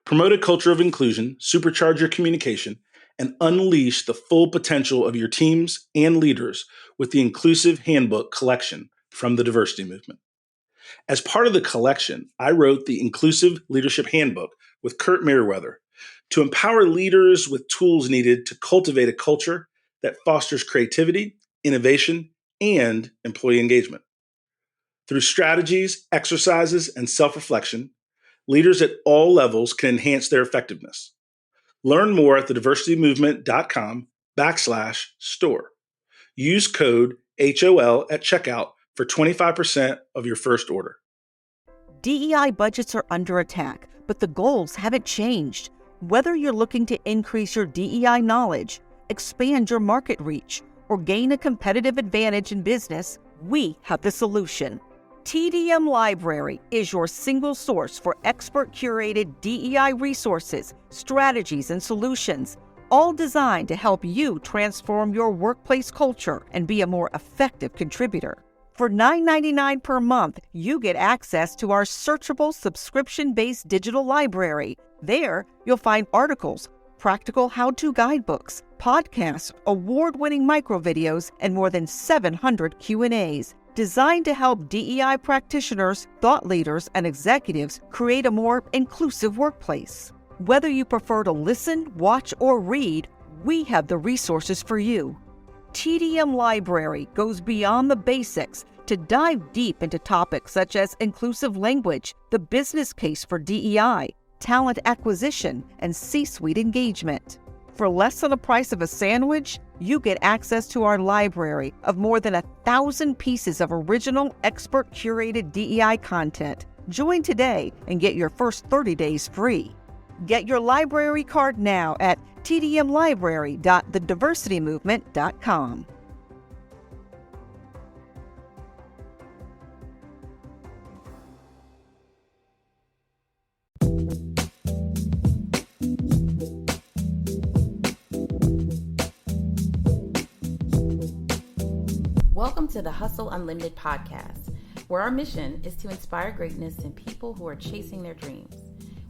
Promote a culture of inclusion, supercharge your communication, and unleash the full potential of your teams and leaders with the Inclusive Handbook collection from the Diversity Movement. As part of the collection, I wrote the Inclusive Leadership Handbook with Kurt Merriweather to empower leaders with tools needed to cultivate a culture that fosters creativity, innovation, and employee engagement. Through strategies, exercises, and self-reflection, leaders at all levels can enhance their effectiveness. Learn more at thediversitymovement.com/store. Use code HOL at checkout for 25% of your first order. DEI budgets are under attack, but the goals haven't changed. Whether you're looking to increase your DEI knowledge, expand your market reach, or gain a competitive advantage in business, we have the solution. TDM Library is your single source for expert-curated DEI resources, strategies, and solutions, all designed to help you transform your workplace culture and be a more effective contributor. For $9.99 per month, you get access to our searchable subscription-based digital library. There, you'll find articles, practical how-to guidebooks, podcasts, award-winning microvideos, and more than 700 Q&As. Designed to help DEI practitioners, thought leaders, and executives create a more inclusive workplace. Whether you prefer to listen, watch, or read, we have the resources for you. TDM Library goes beyond the basics to dive deep into topics such as inclusive language, the business case for DEI, talent acquisition, and C-suite engagement. For less than the price of a sandwich, you get access to our library of more than 1,000 pieces of original, expert-curated DEI content. Join today and get your first 30 days free. Get your library card now at tdmlibrary.thediversitymovement.com. Welcome to the Hustle Unlimited podcast, where our mission is to inspire greatness in people who are chasing their dreams.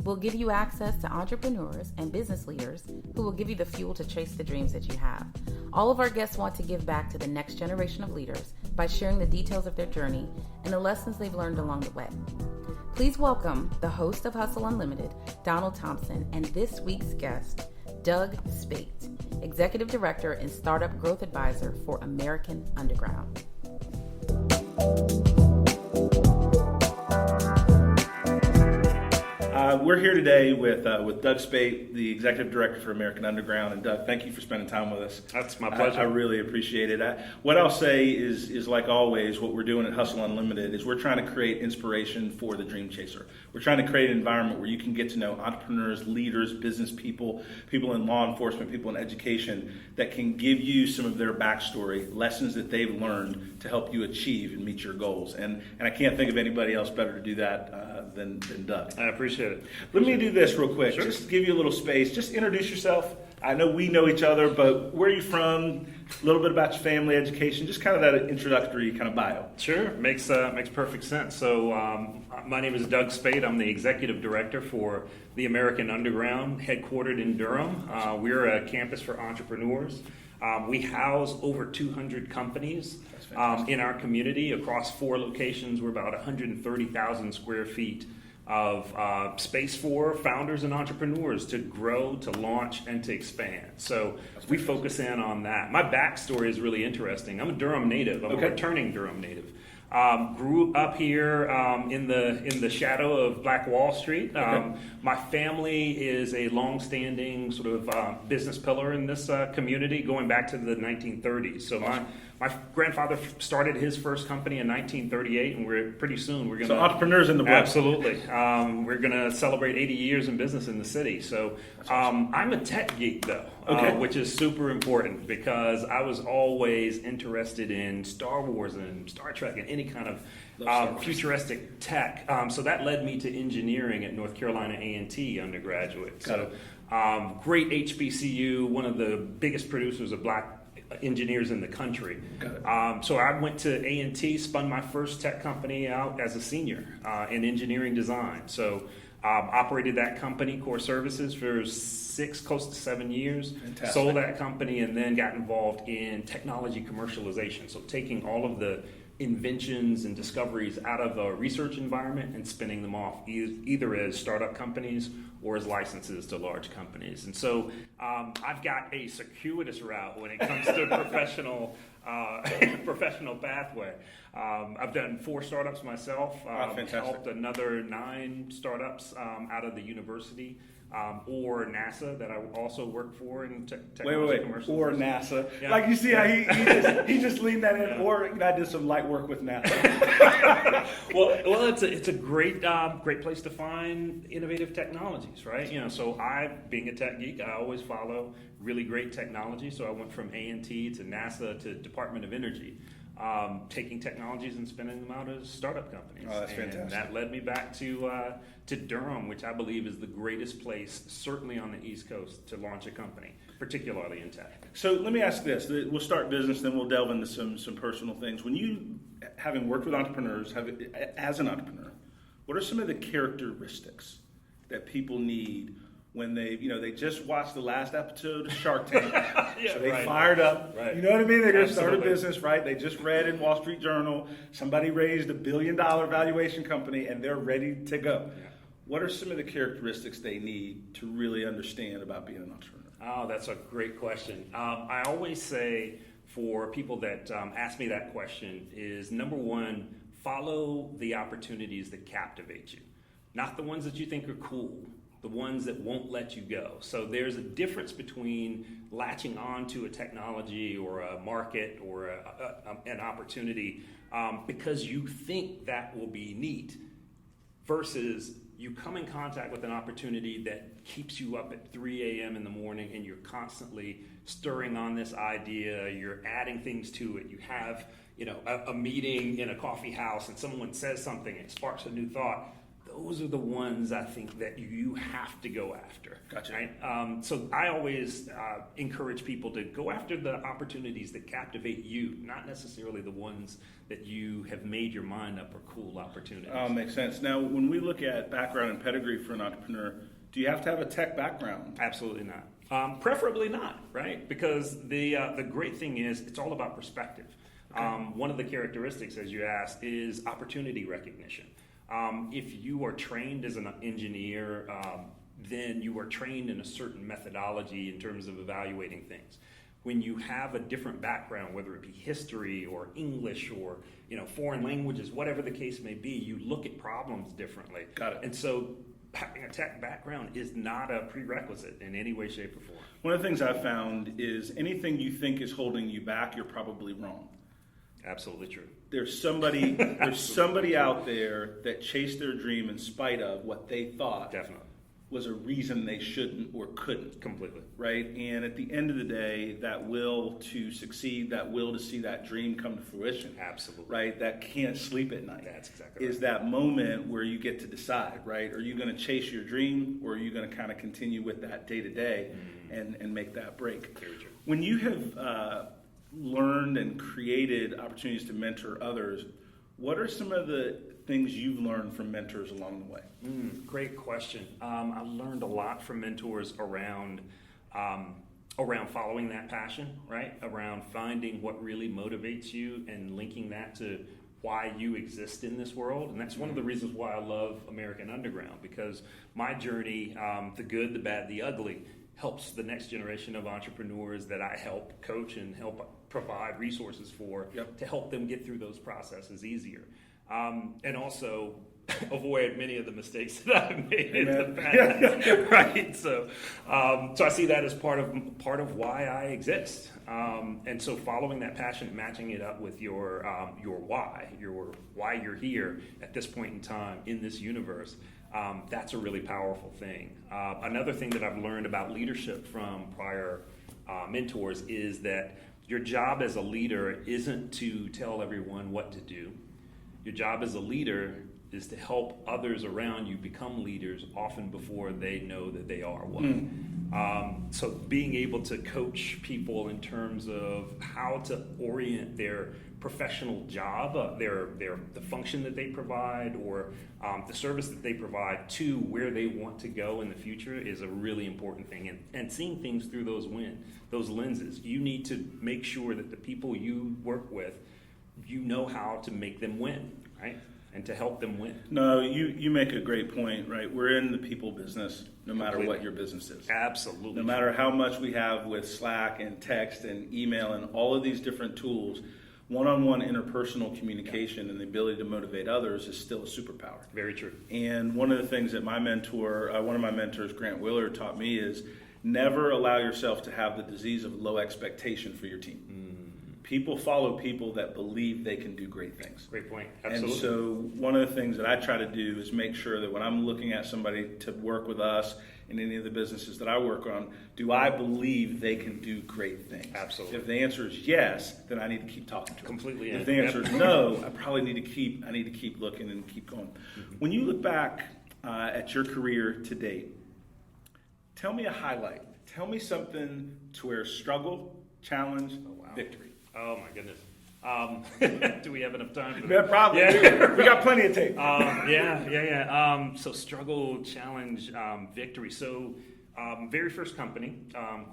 We'll give you access to entrepreneurs and business leaders who will give you the fuel to chase the dreams that you have. All of our guests want to give back to the next generation of leaders by sharing the details of their journey and the lessons they've learned along the way. Please welcome the host of Hustle Unlimited, Donald Thompson, and this week's guest, Doug Speight, Executive Director and Startup Growth Advisor for American Underground. We're here today with Doug Speight, the Executive Director for American Underground. And Doug, thank you for spending time with us. That's my pleasure. I really appreciate it. What I'll say is like always, what we're doing at Hustle Unlimited is we're trying to create inspiration for the dream chaser. We're trying to create an environment where you can get to know entrepreneurs, leaders, business people, people in law enforcement, people in education that can give you some of their backstory, lessons that they've learned to help you achieve and meet your goals. And I can't think of anybody else better to do that than Doug. I appreciate it. Let me do this real quick, Sure. just to give you a little space. Just introduce yourself. I know we know each other, but where are you from? A little bit about your family, education, just kind of that introductory kind of bio. Sure, makes perfect sense. So my name is Doug Speight. I'm the Executive Director for the American Underground, headquartered in Durham. We're a campus for entrepreneurs. We house over 200 companies in our community across 4 locations. We're about 130,000 square feet of space for founders and entrepreneurs to grow, to launch, and to expand. So we focus in on that. My backstory is really interesting. I'm a Durham native. I'm a returning Durham native. Grew up here in the shadow of Black Wall Street. My family is a long-standing sort of business pillar in this community, going back to the 1930s. So my grandfather started his first company in 1938, and we're going to... So entrepreneurs in the blood. Absolutely. We're going to celebrate 80 years in business in the city. So I'm a tech geek, though, which is super important because I was always interested in Star Wars and Star Trek and any kind of futuristic tech. So that led me to engineering at North Carolina A&T undergraduate. Great HBCU, one of the biggest producers of black engineers in the country. So I went to A&T, spun my first tech company out as a senior in engineering design. So Operated that company, Core Services, for close to 7 years. Fantastic. Sold that company and then got involved in technology commercialization. So taking all of the inventions and discoveries out of a research environment and spinning them off either as startup companies or as licenses to large companies. And so I've got a circuitous route when it comes to professional pathway. I've done 4 startups myself, helped another 9 startups out of the university. Or NASA that I also work for in technology commercials. Or NASA. Yeah. Like you see how he just leaned that in. Or I did some light work with NASA. well, it's a great place to find innovative technologies, right? So being a tech geek, I always follow really great technology. So I went from A&T to NASA to Department of Energy. Taking technologies and spinning them out as startup companies. Oh, that's fantastic. And that led me back to Durham, which I believe is the greatest place, certainly on the East Coast, to launch a company, particularly in tech. So let me ask this. We'll start business, then we'll delve into some personal things. When you, having worked with entrepreneurs, as an entrepreneur, what are some of the characteristics that people need when they just watched the last episode of Shark Tank, so they fired up. Right. You know what I mean? They're going to start a Absolutely. business, right? They just read in Wall Street Journal, somebody raised $1 billion valuation company, and they're ready to go. Yeah. What are some of the characteristics they need to really understand about being an entrepreneur? Oh, that's a great question. I always say for people that ask me that question is, number one, follow the opportunities that captivate you, not the ones that you think are cool. The ones that won't let you go. So there's a difference between latching on to a technology or a market or an opportunity because you think that will be neat versus you come in contact with an opportunity that keeps you up at 3 a.m. in the morning and you're constantly stirring on this idea, you're adding things to it, you have a meeting in a coffee house and someone says something, it sparks a new thought. Those are the ones I think that you have to go after. Gotcha. Right? So I always encourage people to go after the opportunities that captivate you, not necessarily the ones that you have made your mind up are cool opportunities. Makes sense. Now, when we look at background and pedigree for an entrepreneur, do you have to have a tech background? Absolutely not. Preferably not, right? Because the great thing is it's all about perspective. Okay. One of the characteristics, as you asked, is opportunity recognition. If you are trained as an engineer, then you are trained in a certain methodology in terms of evaluating things. When you have a different background, whether it be history or English or foreign languages, whatever the case may be, you look at problems differently. Got it. And so having a tech background is not a prerequisite in any way, shape, or form. One of the things I've found is anything you think is holding you back, you're probably wrong. Absolutely true. There's somebody out there that chased their dream in spite of what they thought Definitely. was a reason they shouldn't or couldn't. Completely. Right? And at the end of the day, that will to succeed, that will to see that dream come to fruition. Absolutely. Right? That can't sleep at night. That's exactly right. Is that moment where you get to decide, right? Are you going to chase your dream or are you going to kind of continue with that day to day and make that break? Very true. When you have learned and created opportunities to mentor others, what are some of the things you've learned from mentors along the way? Great question. I learned a lot from mentors around following that passion, right? Around finding what really motivates you and linking that to why you exist in this world. And that's one of the reasons why I love American Underground, because my journey, the good, the bad, the ugly, helps the next generation of entrepreneurs that I help coach and help provide resources for to help them get through those processes easier. And also avoid many of the mistakes that I've made in the past. Right? So I see that as part of why I exist. And so following that passion, matching it up with your why you're here at this point in time in this universe, that's a really powerful thing. Another thing that I've learned about leadership from prior mentors is that your job as a leader isn't to tell everyone what to do. Your job as a leader is to help others around you become leaders often before they know that they are one. So being able to coach people in terms of how to orient their professional job, the function that they provide, or the service that they provide to where they want to go in the future is a really important thing. And seeing things through those lenses, you need to make sure that the people you work with, you know how to make them win, right? And to help them win. No, you make a great point, right? We're in the people business, no matter what your business is. Absolutely. No matter how much we have with Slack and text and email and all of these different tools, one-on-one interpersonal communication and the ability to motivate others is still a superpower. Very true. And one of the things that one of my mentors, Grant Willard, taught me is never allow yourself to have the disease of low expectation for your team. People follow people that believe they can do great things. Great point. Absolutely. And so one of the things that I try to do is make sure that when I'm looking at somebody to work with us in any of the businesses that I work on, do I believe they can do great things? Absolutely. If the answer is yes, then I need to keep talking to them. Completely. If the answer is no, I need to keep looking and keep going. Mm-hmm. When you look back at your career to date, tell me a highlight. Tell me something to where struggle, challenge, victory. Oh my goodness. Do we have enough time for that? Yeah, probably. Yeah. We got plenty of tape. So struggle, challenge, victory. So very first company,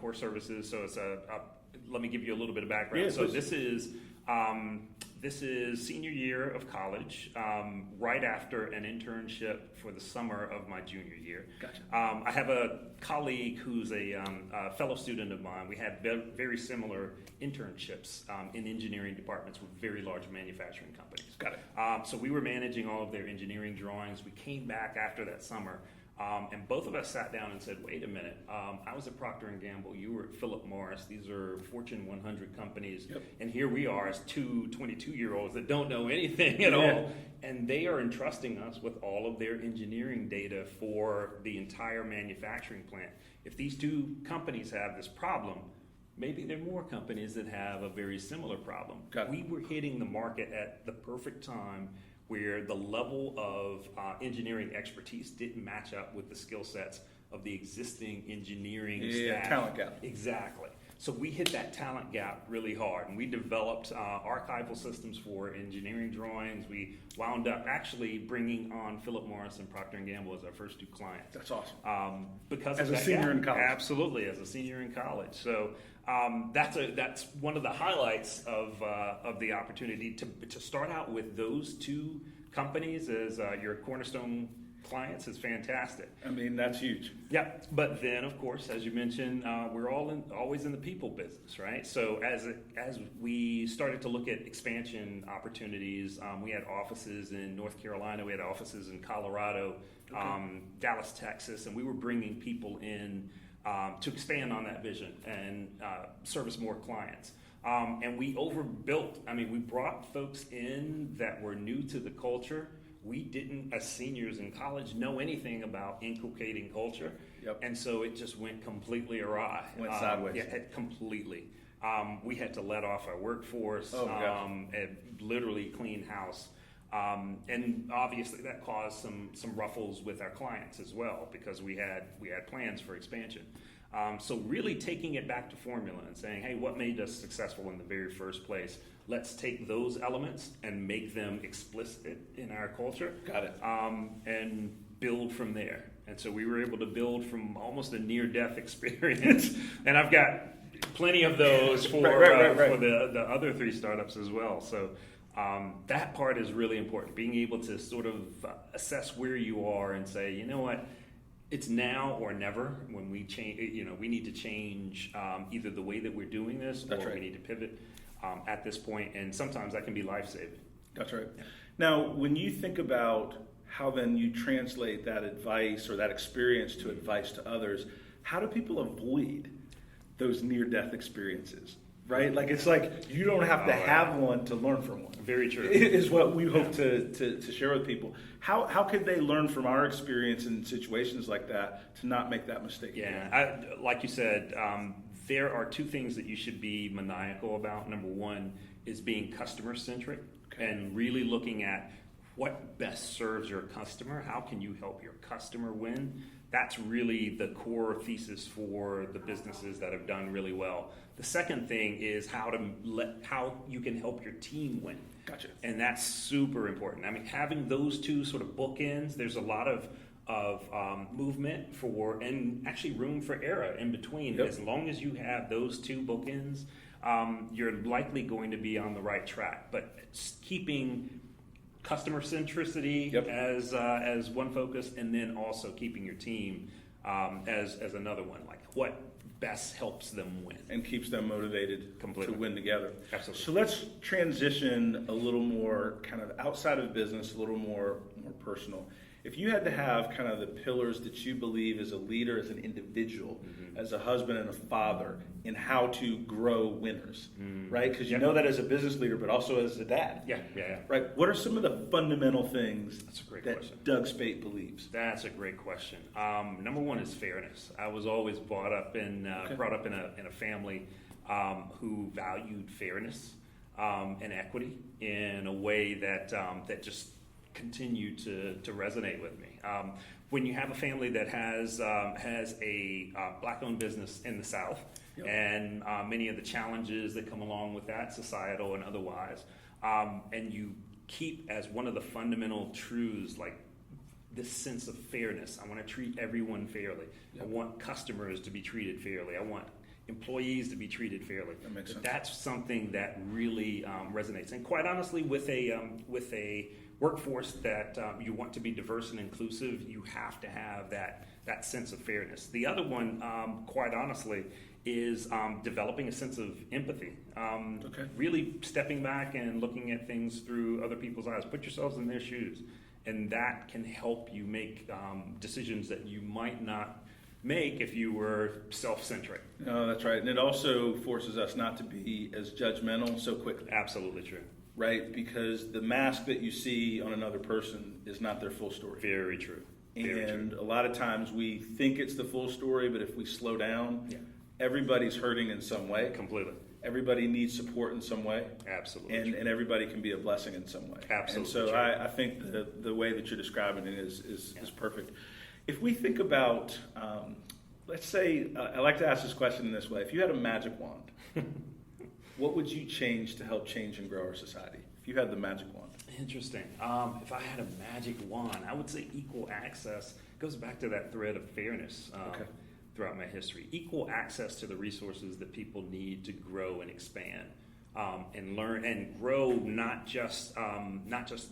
Core Services. So it's let me give you a little bit of background. Yeah, so please. this is senior year of college, right after an internship for the summer of my junior year. Gotcha. I have a colleague who's a fellow student of mine. We had very similar internships in engineering departments with very large manufacturing companies. Got it. So we were managing all of their engineering drawings. We came back after that summer, and both of us sat down and said, wait a minute, I was at Procter & Gamble, you were at Philip Morris, these are Fortune 100 companies, yep. And here we are as two 22-year-olds that don't know anything at all, and they are entrusting us with all of their engineering data for the entire manufacturing plant. If these two companies have this problem, maybe there are more companies that have a very similar problem. We were hitting the market at the perfect time where the level of engineering expertise didn't match up with the skill sets of the existing engineering staff. Talent gap. Exactly. So we hit that talent gap really hard, and we developed archival systems for engineering drawings. We wound up actually bringing on Philip Morris and Procter & Gamble as our first two clients. That's awesome. Because as of a that senior gap. in college. Absolutely, as a senior in college. So that's one of the highlights of the opportunity to start out with those two companies as your cornerstone clients is fantastic. I mean, that's huge. Yeah, but then of course, as you mentioned, we're always in the people business, right? So as we started to look at expansion opportunities, we had offices in North Carolina, we had offices in Colorado, Dallas, Texas, and we were bringing people in to expand on that vision and service more clients. And we overbuilt. I mean, we brought folks in that were new to the culture. We didn't, as seniors in college, know anything about inculcating culture. Yep. And so it just went completely awry. Went sideways. Yeah, completely. We had to let off our workforce, and literally clean house. And obviously that caused some ruffles with our clients as well, because we had plans for expansion. So really taking it back to formula and saying, hey, what made us successful in the very first place? Let's take those elements and make them explicit in our culture. Got it. And build from there. And so we were able to build from almost a near-death experience. And I've got plenty of those for the other three startups as well. So that part is really important, being able to sort of assess where you are and say, you know what, it's now or never. When we change, we need to change either the way that we're doing this, or we need to pivot at this point, and sometimes that can be life-saving. That's right. Yeah. Now, when you think about how then you translate that advice or that experience to advice to others, how do people avoid those near-death experiences? Right? Like, it's like you don't have to have one to learn from one. Very true. Is what we hope to share with people. How could they learn from our experience in situations like that to not make that mistake again? Like you said, there are two things that you should be maniacal about. Number one is being customer-centric and really looking at what best serves your customer. How can you help your customer win? That's really the core thesis for the businesses that have done really well. The second thing is how you can help your team win. Gotcha. And that's super important. I mean, having those two sort of bookends, there's a lot of movement for, and actually room for error in between. Yep. As long as you have those two bookends, you're likely going to be on the right track. But keeping customer centricity as one focus, and then also keeping your team as another one, like what best helps them win and keeps them motivated completely to win together. Absolutely. So let's transition a little more kind of outside of business, a little more personal. If you had to have kind of the pillars that you believe as a leader, as an individual, as a husband and a father, in how to grow winners, right? Because you know that as a business leader, but also as a dad. Yeah. Right. What are some of the fundamental things That's a great that question. Doug Speight believes? That's a great question. Number one is fairness. I was always brought up in a family who valued fairness and equity in a way that just continued to resonate with me. When you have a family that has a black-owned business in the South, and many of the challenges that come along with that, societal and otherwise, and you keep as one of the fundamental truths, like this sense of fairness. I want to treat everyone fairly. I want customers to be treated fairly. I want employees to be treated fairly. That makes sense. That's something that really resonates. And quite honestly, with a workforce that you want to be diverse and inclusive, you have to have that sense of fairness. The other one, quite honestly, is developing a sense of empathy. Really stepping back and looking at things through other people's eyes. Put yourselves in their shoes. And that can help you make decisions that you might not make if you were self-centric. No, that's right. And it also forces us not to be as judgmental so quickly. Absolutely true. Right? Because the mask that you see on another person is not their full story. Very true. And a lot of times we think it's the full story, but if we slow down, everybody's hurting in some way. Completely. Everybody needs support in some way. Absolutely. And everybody can be a blessing in some way. Absolutely. And so I think the way that you're describing it is perfect. If we think about, let's say, I like to ask this question in this way. If you had a magic wand, what would you change to help change and grow our society? If you had the magic wand. Interesting. If I had a magic wand, I would say equal access. It goes back to that thread of fairness throughout my history. Equal access to the resources that people need to grow and expand. And learn and grow, not just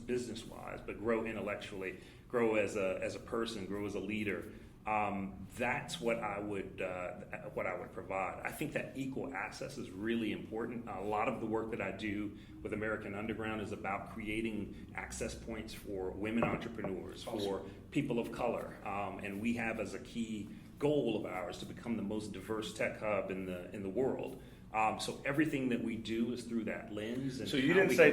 business wise, but grow intellectually, grow as a person, grow as a leader. That's what I would provide. I think that equal access is really important. A lot of the work that I do with American Underground is about creating access points for women entrepreneurs, for people of color, and we have as a key goal of ours to become the most diverse tech hub in the world. So everything that we do is through that lens. And so you didn't say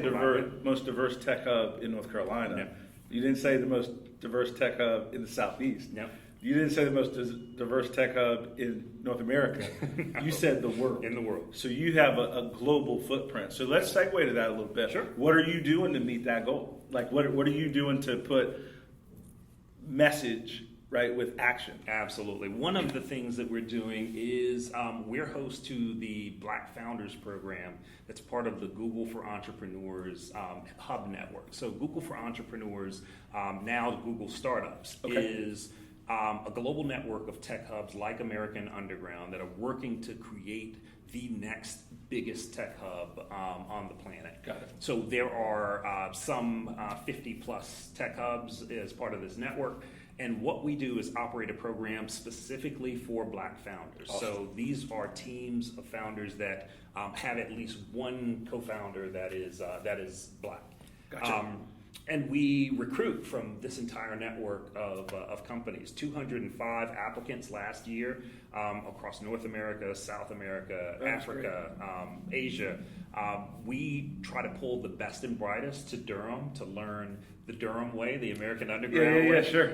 most diverse tech hub in North Carolina. No. You didn't say the most diverse tech hub in the Southeast. No. You didn't say the most diverse tech hub in North America. No. You said the world. In the world. So you have a global footprint. So let's segue to that a little bit. Sure. What are you doing to meet that goal? Like what are you doing to put message right with action? Absolutely. One of the things that we're doing is we're host to the Black Founders Program that's part of the Google for Entrepreneurs Hub Network. So Google for Entrepreneurs, now Google Startups, is a global network of tech hubs like American Underground that are working to create the next biggest tech hub on the planet. Got it. So there are some 50 plus tech hubs as part of this network. And what we do is operate a program specifically for Black founders. Awesome. So these are teams of founders that have at least one co-founder that is Black. Gotcha. And we recruit from this entire network of companies. 205 applicants last year across North America, South America, Africa, Asia. We try to pull the best and brightest to Durham to learn the Durham way, the American Underground way. Yeah, sure.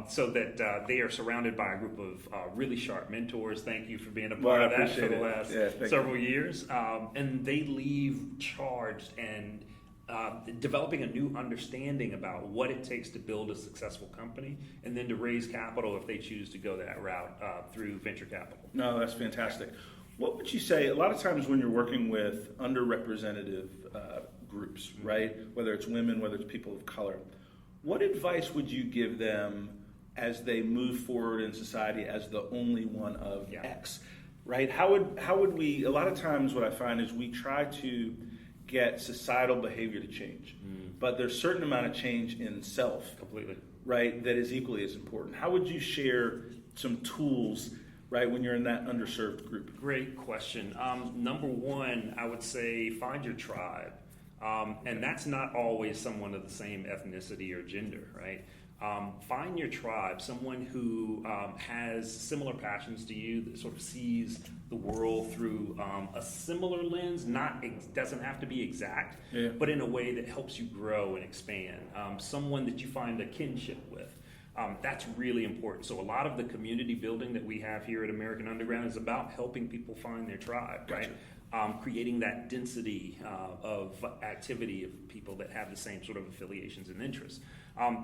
So that they are surrounded by a group of really sharp mentors. Thank you for being a part of that for the last several years. And they leave charged and developing a new understanding about what it takes to build a successful company, and then to raise capital if they choose to go that route through venture capital. No, that's fantastic. What would you say, a lot of times when you're working with underrepresented groups, right, whether it's women, whether it's people of color, what advice would you give them as they move forward in society as the only one of X, right? How would we, a lot of times what I find is we try to get societal behavior to change, but there's a certain amount of change in self, Completely. right, that is equally as important. How would you share some tools, right, when you're in that underserved group? Great question. Number one, I would say find your tribe. And that's not always someone of the same ethnicity or gender, right? Find your tribe, someone who has similar passions to you, that sort of sees the world through a similar lens, doesn't have to be exact, but in a way that helps you grow and expand. Someone that you find a kinship with. That's really important. So a lot of the community building that we have here at American Underground is about helping people find their tribe, right? Creating that density of activity of people that have the same sort of affiliations and interests.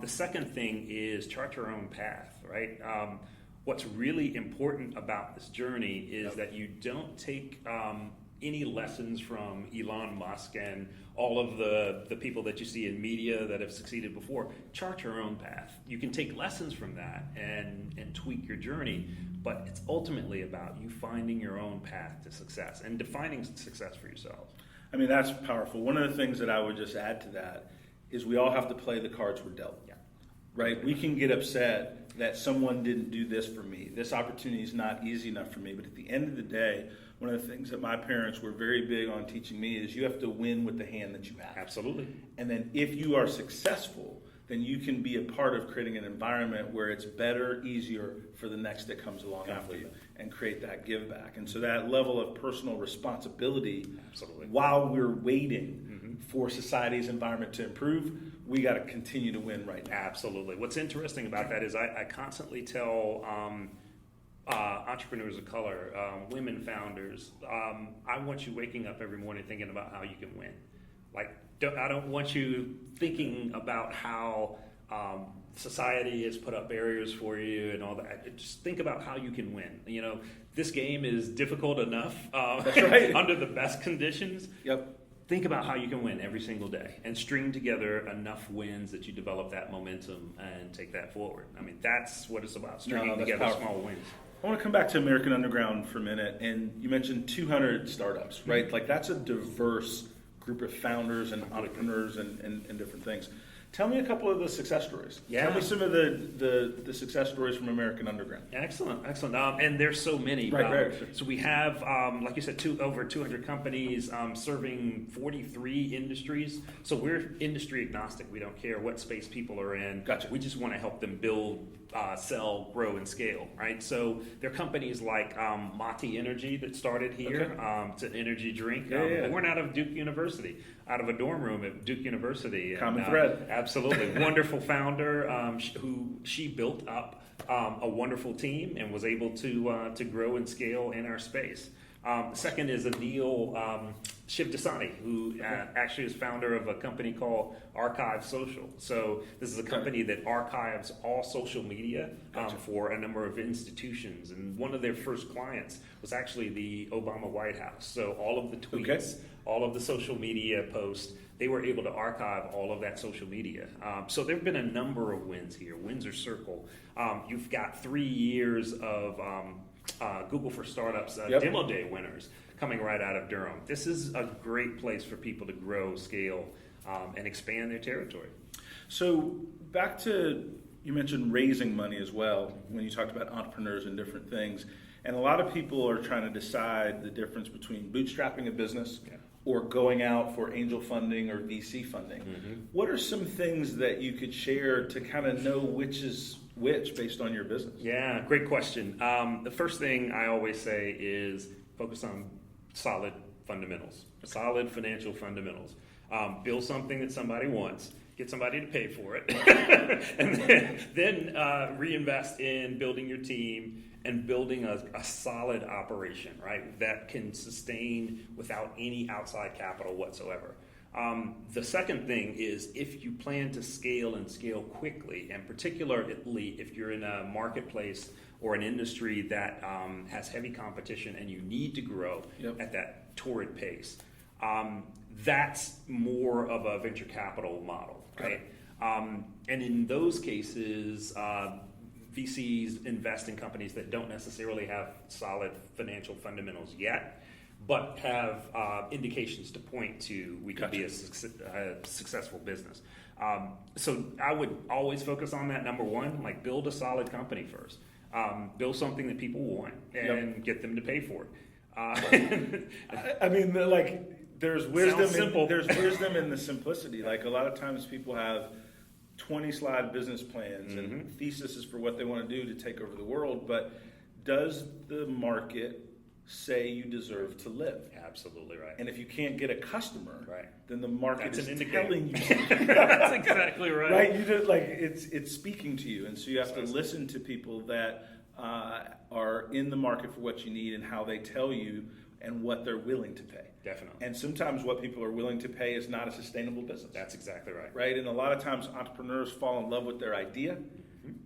The second thing is chart your own path, right? What's really important about this journey is that you don't take any lessons from Elon Musk and all of the people that you see in media that have succeeded before. Chart your own path. You can take lessons from that and tweak your journey, but it's ultimately about you finding your own path to success and defining success for yourselves. I mean, that's powerful. One of the things that I would just add to that is we all have to play the cards we're dealt. Right? We can get upset that someone didn't do this for me. This opportunity is not easy enough for me. But at the end of the day, one of the things that my parents were very big on teaching me is you have to win with the hand that you have. Absolutely. And then if you are successful, then you can be a part of creating an environment where it's better, easier for the next that comes along after you, and create that give back. And so that level of personal responsibility, while we're waiting for society's environment to improve, we got to continue to win right now. Absolutely. What's interesting about that is I constantly tell entrepreneurs of color, women founders, I want you waking up every morning thinking about how you can win. Like, I don't want you thinking about how society has put up barriers for you and all that. Just think about how you can win. You know, this game is difficult enough That's right. under the best conditions. Yep. Think about how you can win every single day and string together enough wins that you develop that momentum and take that forward. I mean, that's what it's about, stringing together small wins. I want to come back to American Underground for a minute. And you mentioned 200 startups, right? Like, that's a diverse group of founders and entrepreneurs and different things. Tell me a couple of the success stories. Yeah. Tell me some of the success stories from American Underground. Excellent. And there's so many. Right. So we have, like you said, over 200 companies serving 43 industries. So we're industry agnostic. We don't care what space people are in. Gotcha. We just want to help them build, sell, grow, and scale, right? So there are companies like Mati Energy that started here. Okay. It's an energy drink. Yeah. Born out of Duke University, out of a dorm room at Duke University. Common thread. Absolutely. Wonderful founder who she built up a wonderful team and was able to grow and scale in our space. Second is Anil Shivdasani, who actually is founder of a company called Archive Social. So this is a company that archives all social media for a number of institutions. And one of their first clients was actually the Obama White House. So all of the tweets, all of the social media posts, they were able to archive all of that social media. So there have been a number of wins here. Windsor Circle. You've got 3 years of Google for Startups Demo Day winners coming right out of Durham. This is a great place for people to grow, scale, and expand their territory. So back to, you mentioned raising money as well when you talked about entrepreneurs and different things. And a lot of people are trying to decide the difference between bootstrapping a business or going out for angel funding or VC funding. What are some things that you could share to kind of know which is which based on your business? Yeah, great question. The first thing I always say is focus on solid fundamentals, solid financial fundamentals. Build something that somebody wants, get somebody to pay for it, and then reinvest in building your team and building a solid operation, right, that can sustain without any outside capital whatsoever. The second thing is if you plan to scale and scale quickly, and particularly if you're in a marketplace or an industry that has heavy competition and you need to grow at that torrid pace, that's more of a venture capital model, right? And in those cases, VCs invest in companies that don't necessarily have solid financial fundamentals yet, but have indications to point to we could be a successful business. So I would always focus on that. Number one, like build a solid company first. Build something that people want and get them to pay for it. I mean, like there's wisdom. There's Simple. wisdom in the simplicity. Like a lot of times people have 20-slide business plans and theses for what they want to do to take over the world, but does the market say you deserve to live? Absolutely right. And if you can't get a customer, then the market is telling you That's exactly right. Right? You just like it's speaking to you, and so you have to listen to people that are in the market for what you need and how they tell you and what they're willing to pay. Definitely. And sometimes what people are willing to pay is not a sustainable business. That's exactly right. Right? And a lot of times entrepreneurs fall in love with their idea,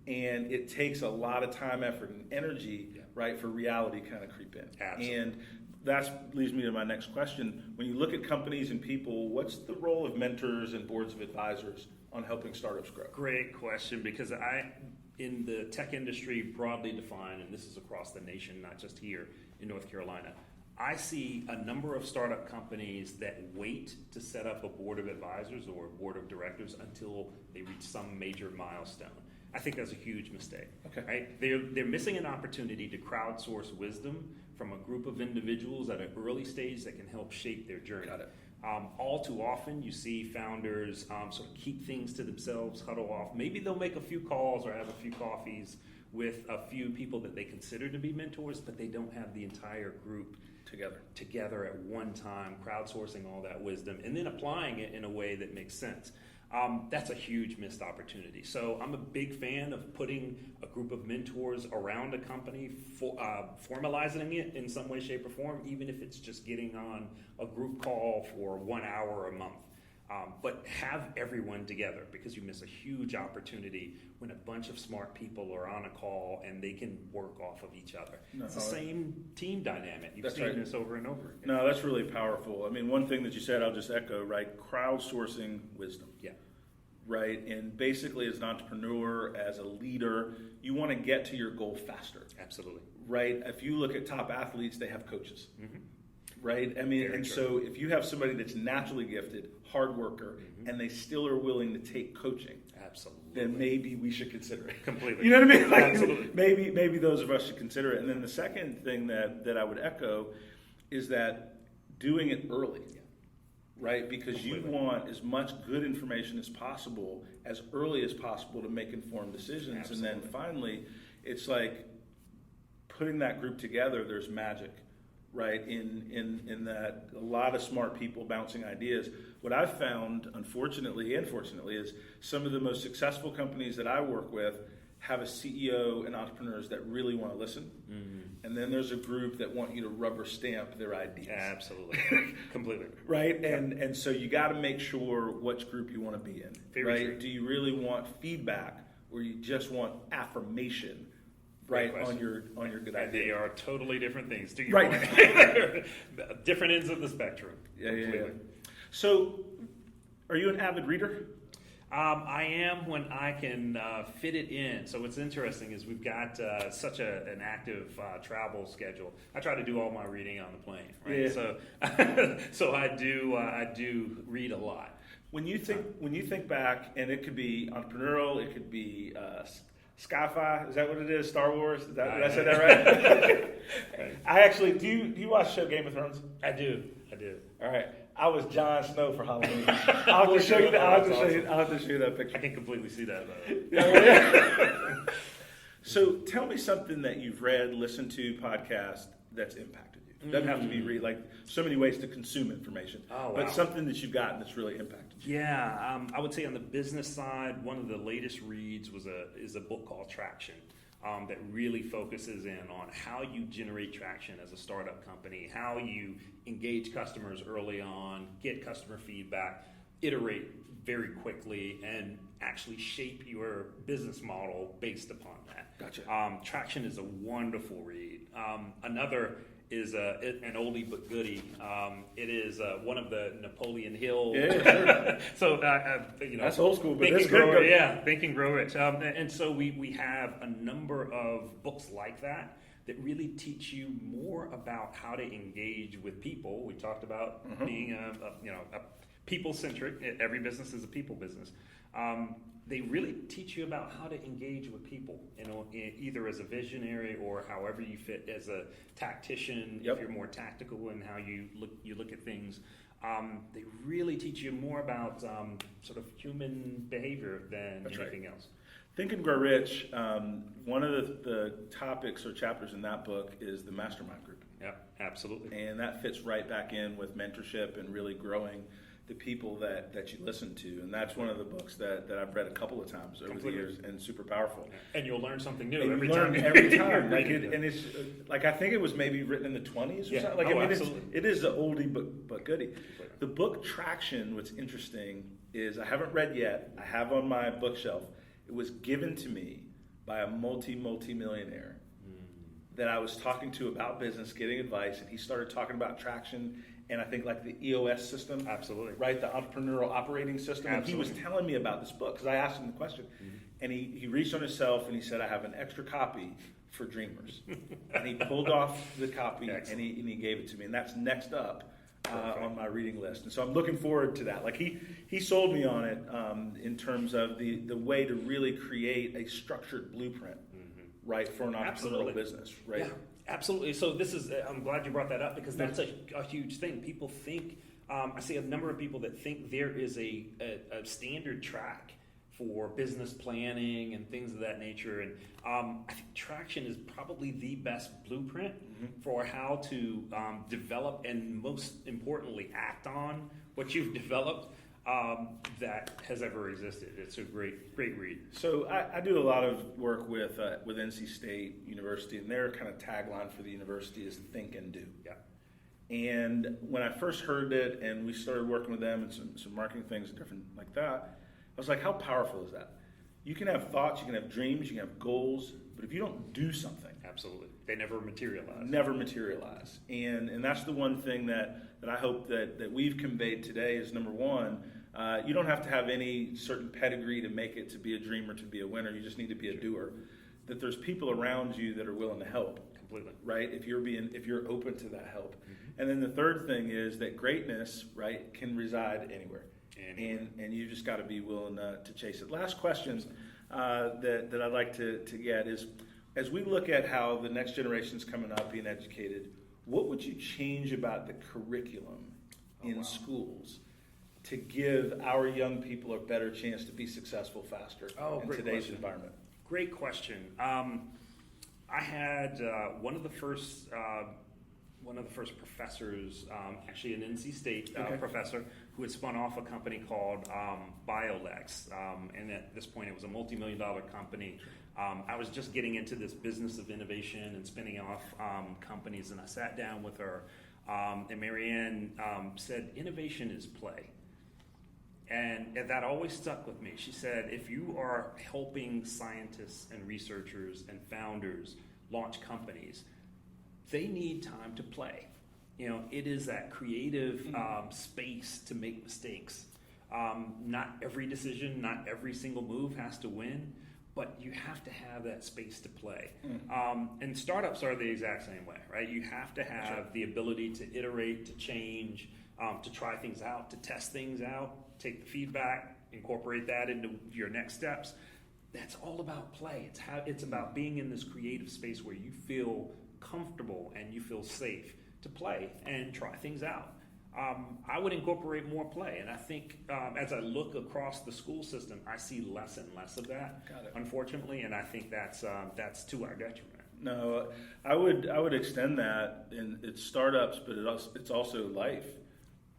and it takes a lot of time, effort, and energy, right, for reality kind of creep in. Absolutely. And that leads me to my next question. When you look at companies and people, what's the role of mentors and boards of advisors on helping startups grow? Great question, because in the tech industry broadly defined, and this is across the nation, not just here in North Carolina, I see a number of startup companies that wait to set up a board of advisors or a board of directors until they reach some major milestone. I think that's a huge mistake. Okay. Right? They're missing an opportunity to crowdsource wisdom from a group of individuals at an early stage that can help shape their journey. Got it. All too often, you see founders sort of keep things to themselves, huddle off. Maybe they'll make a few calls or have a few coffees with a few people that they consider to be mentors, but they don't have the entire group together at one time, crowdsourcing all that wisdom, and then applying it in a way that makes sense. That's a huge missed opportunity. So I'm a big fan of putting a group of mentors around a company, formalizing it in some way, shape, or form, even if it's just getting on a group call for 1 hour a month. But have everyone together, because you miss a huge opportunity when a bunch of smart people are on a call and they can work off of each other. It's the same team dynamic. You've seen this over and over again. No, that's really powerful. I mean, one thing that you said, I'll just echo, right? Crowdsourcing wisdom. Yeah. Right? And basically, as an entrepreneur, as a leader, you want to get to your goal faster. Absolutely. Right? If you look at top athletes, they have coaches. Mm-hmm. Right? I mean, so if you have somebody that's naturally gifted, hard worker, and they still are willing to take coaching, then maybe we should consider it. Completely. You know what I mean? Like, Absolutely. Maybe those of us should consider it. And then the second thing that I would echo is that doing it early. Right? Because you want as much good information as possible, as early as possible, to make informed decisions. Absolutely. And then finally, it's like putting that group together, there's magic, right? In that a lot of smart people bouncing ideas. What I've found, unfortunately and fortunately, is some of the most successful companies that I work with have a CEO and entrepreneurs that really want to listen. Mm-hmm. And then there's a group that want you to rubber stamp their ideas. Absolutely. Completely. Right? And so you got to make sure which group you want to be in. Very true. Do you really want feedback, or you just want affirmation, right, on your good idea? They are totally different things. To your right. point. Different ends of the spectrum. Yeah. So, are you an avid reader? I am when I can fit it in. So what's interesting is we've got such an active travel schedule. I try to do all my reading on the plane, right? Yeah. So I do read a lot. When you think back, and it could be entrepreneurial, it could be sci-fi. Is that what it is? Star Wars? Did I say that right? Right. I actually do. You watch the show Game of Thrones? I do. All right. I was Jon Snow for Halloween. I'll have to show you that picture. I can completely see that, though. Yeah. So tell me something that you've read, listened to, podcast that's impacted you. It doesn't have to be read, like so many ways to consume information. Oh, wow. But something that you've gotten that's really impacted you. Yeah, I would say on the business side, one of the latest reads is a book called Traction. that really focuses in on how you generate traction as a startup company, how you engage customers early on, get customer feedback, iterate very quickly, and actually shape your business model based upon that. Gotcha. Traction is a wonderful read. Another is an oldie but goodie. It is one of the Napoleon Hill. Yeah, sure. So that's old school, but Think that's and Grow good. Rich. Yeah, Think and Grow Rich. And so we have a number of books like that really teach you more about how to engage with people. We talked about being a people-centric. Every business is a people business. They really teach you about how to engage with people, either as a visionary or however you fit as a tactician. Yep. If you're more tactical in how you look at things, they really teach you more about sort of human behavior than anything else. Think and Grow Rich, one of the topics or chapters in that book is the mastermind group. Yeah, absolutely. And that fits right back in with mentorship and really growing the people that you listen to. And that's one of the books that I've read a couple of times over the years, and super powerful. And you'll learn something new And every you learn time. every time. And it's like, I think it was maybe written in the 20s or something. Like, absolutely. it is an oldie but goodie. The book Traction, what's interesting is I haven't read yet. I have on my bookshelf. It was given to me by a multi-millionaire that I was talking to about business, getting advice, and he started talking about Traction and I think like the EOS system. Absolutely. Right, the entrepreneurial operating system. Absolutely. And he was telling me about this book because I asked him the question. And he reached on himself and he said, I have an extra copy for dreamers. And he pulled off the copy and he gave it to me. And that's next up on my reading list. And so I'm looking forward to that. Like he sold me on it in terms of the way to really create a structured blueprint, right, for an entrepreneurial business, right? Yeah. Absolutely. So this is, I'm glad you brought that up because that's a huge thing. People think, I see a number of people that think there is a standard track for business planning and things of that nature. And I think Traction is probably the best blueprint for how to develop and most importantly act on what you've developed that has ever existed. It's a great read. So I do a lot of work with NC State University, and their kind of tagline for the university is think and do. Yeah. And when I first heard it and we started working with them and some marketing things and different like that, I was like, how powerful is that? You can have thoughts, you can have dreams, you can have goals, but if you don't do something, absolutely, they never materialize. Never materialize. And that's the one thing that I hope that we've conveyed today is, number one, you don't have to have any certain pedigree to make it to be a dreamer, to be a winner. You just need to be a doer. That there's people around you that are willing to help. Completely. Right? If you're open to that help. And then the third thing is that greatness, right, can reside anywhere. And you just got to be willing to chase it. Last question that I'd like to get is, as we look at how the next generation's coming up being educated, what would you change about the curriculum in schools to give our young people a better chance to be successful faster in today's environment? Great question. I had one of the first professors, actually an NC State professor, who had spun off a company called Biolex, and at this point it was a multi-million-dollar company. I was just getting into this business of innovation and spinning off companies, and I sat down with her, and Marianne said, innovation is play. And that always stuck with me. She said, if you are helping scientists and researchers and founders launch companies, they need time to play. It is that creative space to make mistakes. Not every decision, not every single move has to win, but you have to have that space to play. And startups are the exact same way, right? You have to have the ability to iterate, to change, to try things out, to test things out, take the feedback, incorporate that into your next steps. That's all about play. It's about being in this creative space where you feel comfortable and you feel safe to play and try things out. I would incorporate more play, and I think as I look across the school system, I see less and less of that, unfortunately, and I think that's to our detriment. No, I would extend that, and it's startups, but it's also life,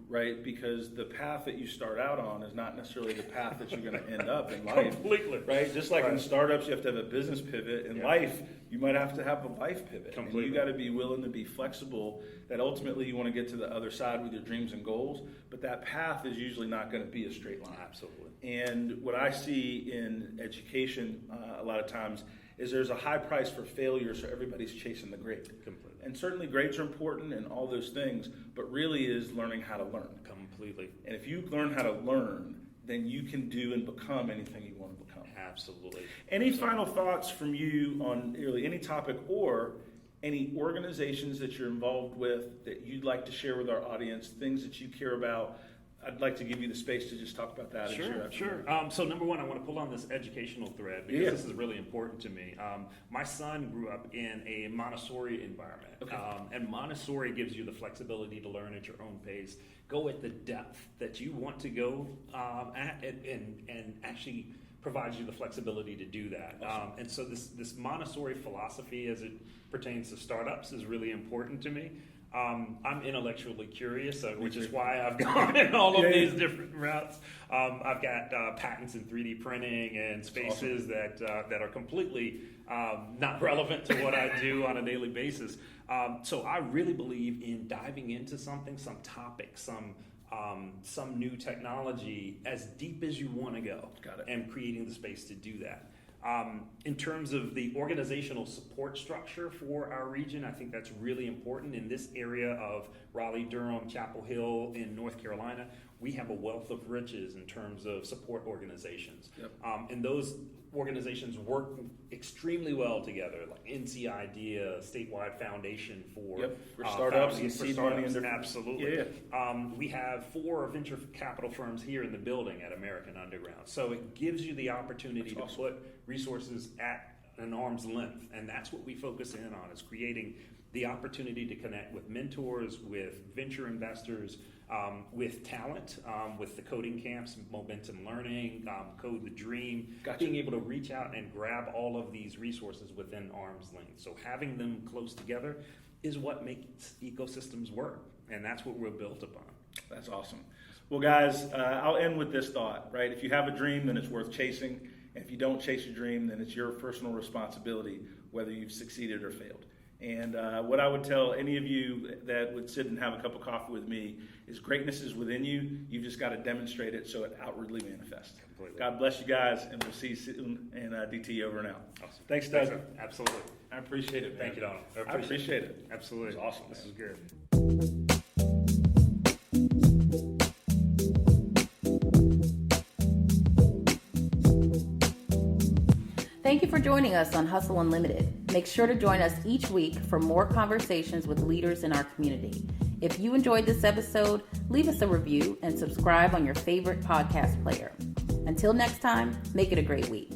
right? Because the path that you start out on is not necessarily the path that you're going to end up in life. Completely. Right? Just like in startups, you have to have a business pivot. In life, you might have to have a life pivot. Completely. And you got to be willing to be flexible, that ultimately you want to get to the other side with your dreams and goals, but that path is usually not going to be a straight line. Absolutely. And what I see in education a lot of times is there's a high price for failure, so everybody's chasing the grade. Completely. And certainly grades are important and all those things, but really is learning how to learn. Completely. And if you learn how to learn, then you can do and become anything you want to become. Absolutely. Any final thoughts from you on really any topic or any organizations that you're involved with that you'd like to share with our audience, things that you care about? I'd like to give you the space to just talk about that. Sure. So number one, I want to pull on this educational thread because this is really important to me. My son grew up in a Montessori environment. Okay. And Montessori gives you the flexibility to learn at your own pace, go at the depth that you want to go at, and actually provides you the flexibility to do that. Awesome. And so this Montessori philosophy as it pertains to startups is really important to me. I'm intellectually curious, which is why I've gone in all of these different routes. I've got patents in 3D printing and spaces that are completely not relevant to what I do on a daily basis. So I really believe in diving into something, some topic, some new technology as deep as you want to go. Got it. And creating the space to do that. In terms of the organizational support structure for our region, I think that's really important. In this area of Raleigh, Durham, Chapel Hill in North Carolina, we have a wealth of riches in terms of support organizations. Yep. And those organizations work extremely well together, like NC Idea, statewide foundation for startups and seed money. Absolutely. We have 4 venture capital firms here in the building at American Underground. So it gives you the opportunity to put resources at an arm's length. And that's what we focus in on, is creating the opportunity to connect with mentors, with venture investors, with talent, with the coding camps, Momentum Learning, Code the Dream, being able to reach out and grab all of these resources within arm's length. So having them close together is what makes ecosystems work, and that's what we're built upon. That's awesome. Well, guys, I'll end with this thought, right? If you have a dream, then it's worth chasing. And if you don't chase your dream, then it's your personal responsibility whether you've succeeded or failed. And what I would tell any of you that would sit and have a cup of coffee with me is greatness is within you. You've just got to demonstrate it so it outwardly manifests. Completely. God bless you guys, and we'll see you soon. And DT over and out. Awesome. Thanks, Doug. Thanks, I appreciate it, man. Thank you, Donald. I appreciate it. Absolutely. It was awesome. This is good. Thank you for joining us on Hustle Unlimited. Make sure to join us each week for more conversations with leaders in our community. If you enjoyed this episode, leave us a review and subscribe on your favorite podcast player. Until next time, make it a great week.